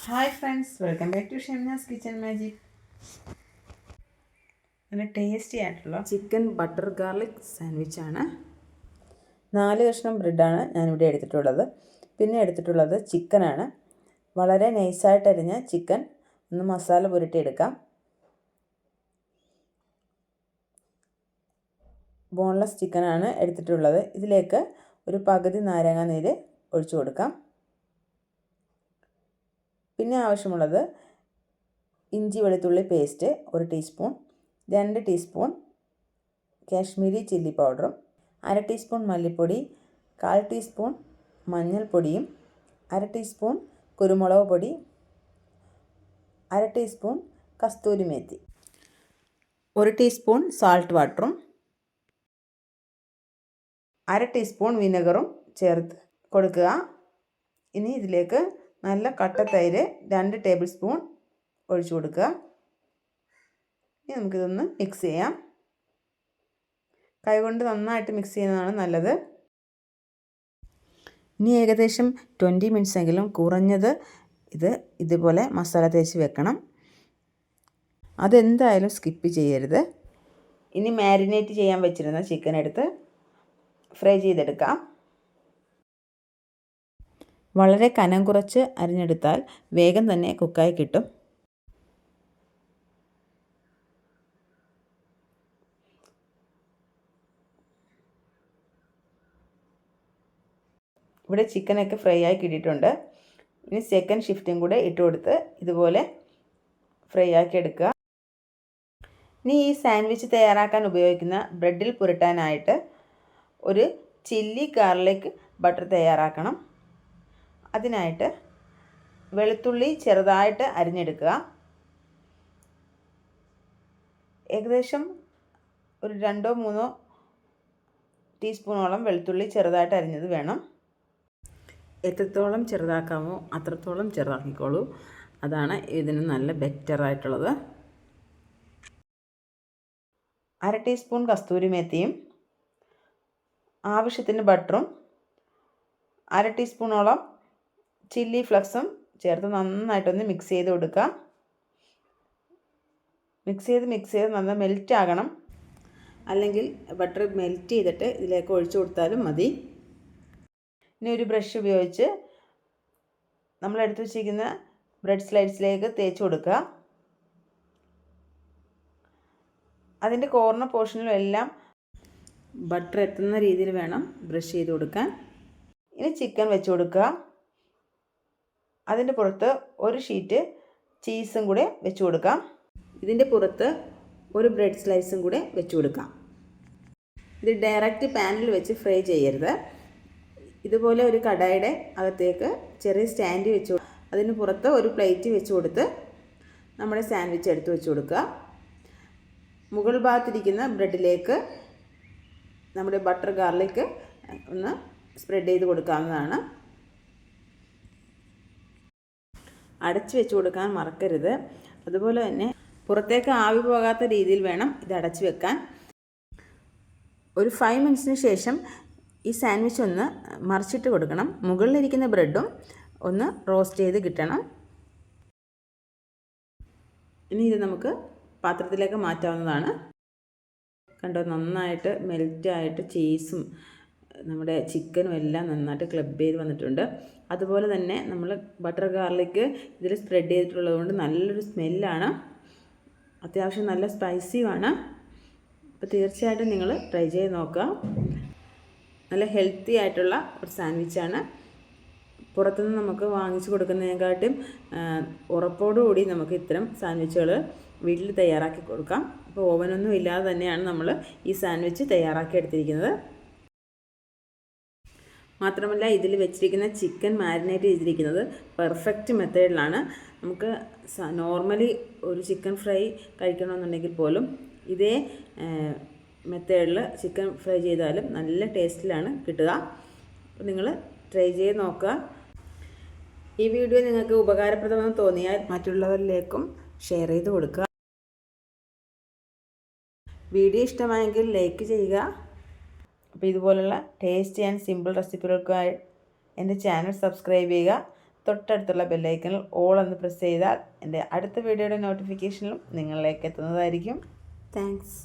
Hi friends, welcome back to Shemnas kitchen magic. നല്ല tasty ആയിട്ടുള്ള chicken butter garlic സാൻഡ്വിച്ചാണ്. 4 കഷ്ണം ബ്രെഡാണ് ഞാനിവിടെ എടുത്തിട്ടുള്ളത്. പിന്നെ എടുത്തിട്ടുള്ളത് ചിക്കനാണ്. വളരെ നൈസായിട്ട് അരിഞ്ഞ ചിക്കൻ ഒന്ന് മസാല പുരട്ടിയെടുക്കാം. ബോൺലെസ് ചിക്കനാണ് എടുത്തിട്ടുള്ളത്. ഇതിലേക്ക് ഒരു പകുതി നാരങ്ങ നീര് ഒഴിച്ചു കൊടുക്കാം. പിന്നെ ആവശ്യമുള്ളത് ഇഞ്ചി വെളുത്തുള്ളി paste 1 teaspoon, 2 teaspoon Kashmiri chilli പൗഡറും, 1/2 ടീസ്പൂൺ മല്ലിപ്പൊടി, 1/4 ടീസ്പൂൺ മഞ്ഞൾപ്പൊടിയും, 1/2 ടീസ്പൂൺ കുരുമുളക് പൊടി, 1/2 ടീസ്പൂൺ കസ്തൂരി മേത്തി, 1 ടീസ്പൂൺ സാൾട്ട് വാട്ടറും, 1/2 ടീസ്പൂൺ വിനെഗറും ചേർത്ത് കൊടുക്കുക. ഇനി ഇതിലേക്ക് നല്ല കട്ട തൈര് 2 ടേബിൾ സ്പൂൺ ഒഴിച്ചു കൊടുക്കുക. ഇനി നമുക്കിതൊന്ന് മിക്സ് ചെയ്യാം. കൈകൊണ്ട് നന്നായിട്ട് മിക്സ് ചെയ്യുന്നതാണ് നല്ലത്. ഇനി ഏകദേശം 20 മിനിറ്റ്സ് എങ്കിലും കുറഞ്ഞത് ഇതുപോലെ മസാല തേച്ച് വെക്കണം. അതെന്തായാലും സ്കിപ്പ് ചെയ്യരുത്. ഇനി മാരിനേറ്റ് ചെയ്യാൻ വെച്ചിരുന്ന ചിക്കൻ എടുത്ത് ഫ്രൈ ചെയ്തെടുക്കാം. വളരെ കനം കുറച്ച് അരിഞ്ഞെടുത്താൽ വേഗം തന്നെ കുക്കായി കിട്ടും. ഇവിടെ ചിക്കനൊക്കെ ഫ്രൈ ആയി കിട്ടിയിട്ടുണ്ട്. ഇനി സെക്കൻഡ് ഷിഫ്റ്റും കൂടെ ഇട്ട് കൊടുത്ത് ഇതുപോലെ ഫ്രൈ ആക്കി എടുക്കുക. ഇനി ഈ സാൻഡ്വിച്ച് തയ്യാറാക്കാൻ ഉപയോഗിക്കുന്ന ബ്രെഡിൽ പുരട്ടാനായിട്ട് ഒരു ചില്ലി ഗാർലിക് ബട്ടർ തയ്യാറാക്കണം. അതിനായിട്ട് വെളുത്തുള്ളി ചെറുതായിട്ട് അരിഞ്ഞെടുക്കുക. ഏകദേശം ഒരു 2-3 ടീസ്പൂണോളം വെളുത്തുള്ളി ചെറുതായിട്ട് അരിഞ്ഞത് വേണം. എത്രത്തോളം ചെറുതാക്കാമോ അത്രത്തോളം ചെറുതാക്കിക്കോളൂ. അതാണ് ഇതിന് നല്ല ബെറ്ററായിട്ടുള്ളത്. 1/2 ടീസ്പൂൺ കസ്തൂരി മേത്തിയും ആവശ്യത്തിന് ബട്ടറും 1/2 ടീസ്പൂണോളം ചില്ലി ഫ്ലക്സും ചേർത്ത് നന്നായിട്ടൊന്ന് മിക്സ് ചെയ്ത് കൊടുക്കുക. മിക്സ് ചെയ്ത് നന്നായി മെൽറ്റ് ആകണം. അല്ലെങ്കിൽ ബട്ടർ മെൽറ്റ് ചെയ്തിട്ട് ഇതിലേക്ക് ഒഴിച്ചു കൊടുത്താലും മതി. ഇനി ഒരു ബ്രഷ് ഉപയോഗിച്ച് നമ്മൾ എടുത്ത് വെച്ചിരിക്കുന്ന ബ്രെഡ് സ്ലൈഡ്സിലേക്ക് തേച്ച് കൊടുക്കുക. അതിൻ്റെ കോർണർ പോർഷനിലും എല്ലാം ബട്ടർ എത്തുന്ന രീതിയിൽ വേണം ബ്രഷ് ചെയ്ത് കൊടുക്കാൻ. ഇനി ചിക്കൻ വെച്ച് കൊടുക്കുക. അതിൻ്റെ പുറത്ത് ഒരു ഷീറ്റ് ചീസും കൂടെ വെച്ച് കൊടുക്കാം. ഇതിൻ്റെ പുറത്ത് ഒരു ബ്രെഡ് സ്ലൈസും കൂടെ വെച്ച് കൊടുക്കാം. ഇത് ഡയറക്റ്റ് പാനിൽ വെച്ച് ഫ്രൈ ചെയ്യരുത്. ഇതുപോലെ ഒരു കടായിയുടെ അകത്തേക്ക് ചെറിയ സ്റ്റാൻഡ് വെച്ച് അതിന് പുറത്ത് ഒരു പ്ലേറ്റ് വെച്ച് കൊടുത്ത് നമ്മുടെ സാൻഡ്വിച്ച് എടുത്ത് വെച്ച് കൊടുക്കുക. മുകൾ ഭാഗത്തിരിക്കുന്ന ബ്രെഡിലേക്ക് നമ്മുടെ ബട്ടർ ഗാർലിക് ഒന്ന് സ്പ്രെഡ് ചെയ്ത് കൊടുക്കാവുന്നതാണ്. അടച്ച് വെച്ച് കൊടുക്കാൻ മറക്കരുത്. അതുപോലെ തന്നെ പുറത്തേക്ക് ആവി പോകാത്ത രീതിയിൽ വേണം ഇത് അടച്ച് വെക്കാൻ. ഒരു 5 മിനിറ്റ്സിന് ശേഷം ഈ സാൻഡ്വിച്ച് ഒന്ന് മറിച്ചിട്ട് കൊടുക്കണം. മുകളിലിരിക്കുന്ന ബ്രെഡും ഒന്ന് റോസ്റ്റ് ചെയ്ത് കിട്ടണം. ഇനി ഇത് നമുക്ക് പാത്രത്തിലേക്ക് മാറ്റാവുന്നതാണ്. കണ്ടോ, നന്നായിട്ട് മെൽറ്റായിട്ട് ചീസും നമ്മുടെ ചിക്കനും എല്ലാം നന്നായിട്ട് ക്ലബ് ചെയ്ത് വന്നിട്ടുണ്ട്. അതുപോലെ തന്നെ നമ്മൾ ബട്ടർ ഗാർലിക് ഇതിൽ സ്പ്രെഡ് ചെയ്തിട്ടുള്ളത് കൊണ്ട് നല്ലൊരു സ്മെല്ലാണ്. അത്യാവശ്യം നല്ല സ്പൈസിയുമാണ്. അപ്പോൾ തീർച്ചയായിട്ടും നിങ്ങൾ ട്രൈ ചെയ്ത് നോക്കുക. നല്ല ഹെൽത്തി ആയിട്ടുള്ള ഒരു സാൻഡ്വിച്ചാണ്. പുറത്തുനിന്ന് നമുക്ക് വാങ്ങിച്ചു കൊടുക്കുന്നതിനെക്കാട്ടും ഉറപ്പോടുകൂടി നമുക്ക് ഇത്തരം സാൻഡ്വിച്ചുകൾ വീട്ടിൽ തയ്യാറാക്കി കൊടുക്കാം. അപ്പോൾ ഓവനൊന്നും ഇല്ലാതെ തന്നെയാണ് നമ്മൾ ഈ സാൻഡ്വിച്ച് തയ്യാറാക്കി എടുത്തിരിക്കുന്നത്. മാത്രമല്ല ഇതിൽ വെച്ചിരിക്കുന്ന ചിക്കൻ മാരിനേറ്റ് ചെയ്തിരിക്കുന്നത് പെർഫെക്റ്റ് മെത്തേഡിലാണ്. നമുക്ക് നോർമലി ഒരു ചിക്കൻ ഫ്രൈ കഴിക്കണമെന്നുണ്ടെങ്കിൽ പോലും ഇതേ മെത്തേഡിൽ ചിക്കൻ ഫ്രൈ ചെയ്താലും നല്ല ടേസ്റ്റിലാണ് കിട്ടുക. അപ്പോൾ നിങ്ങൾ ട്രൈ ചെയ്ത് നോക്കുക. ഈ വീഡിയോ നിങ്ങൾക്ക് ഉപകാരപ്രദമെന്ന് തോന്നിയാൽ മറ്റുള്ളവരിലേക്കും ഷെയർ ചെയ്ത് കൊടുക്കുക. വീഡിയോ ഇഷ്ടമായെങ്കിൽ ലൈക്ക് ചെയ്യുക. അപ്പോൾ ഇതുപോലുള്ള ടേസ്റ്റി ആൻഡ് സിമ്പിൾ റെസിപ്പികൾക്കായി എൻ്റെ ചാനൽ സബ്സ്ക്രൈബ് ചെയ്യുക. തൊട്ടടുത്തുള്ള ബെല്ലൈക്കണിൽ ഓൾ എന്ന് പ്രസ് ചെയ്താൽ എൻ്റെ അടുത്ത വീഡിയോയുടെ നോട്ടിഫിക്കേഷനിലും നിങ്ങളിലേക്ക് എത്തുന്നതായിരിക്കും. താങ്ക്സ്.